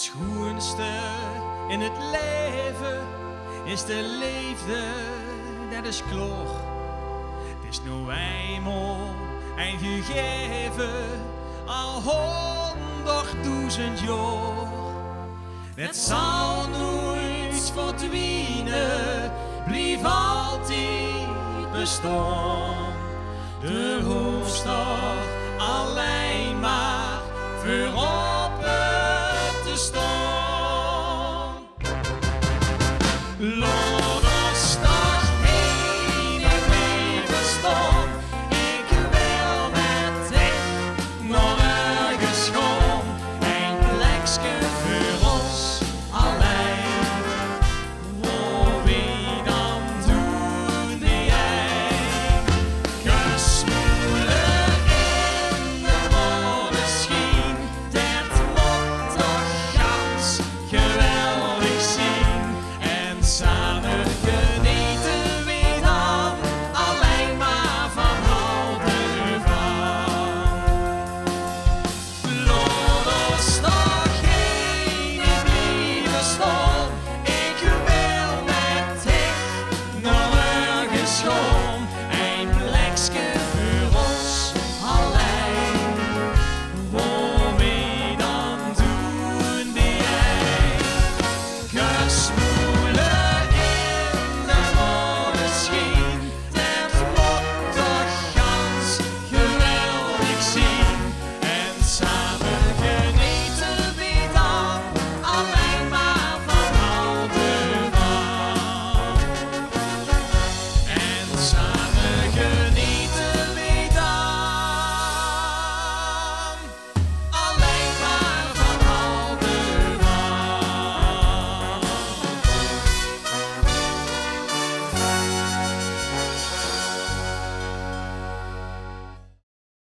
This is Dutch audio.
schoonste in het leven is de liefde, dat is kloog. Het is nou eenmaal en gegeven al 100.000 jaar. Het zal nooit verdwijnen, blijf altijd bestaan. De hoofdstad alleen maar voor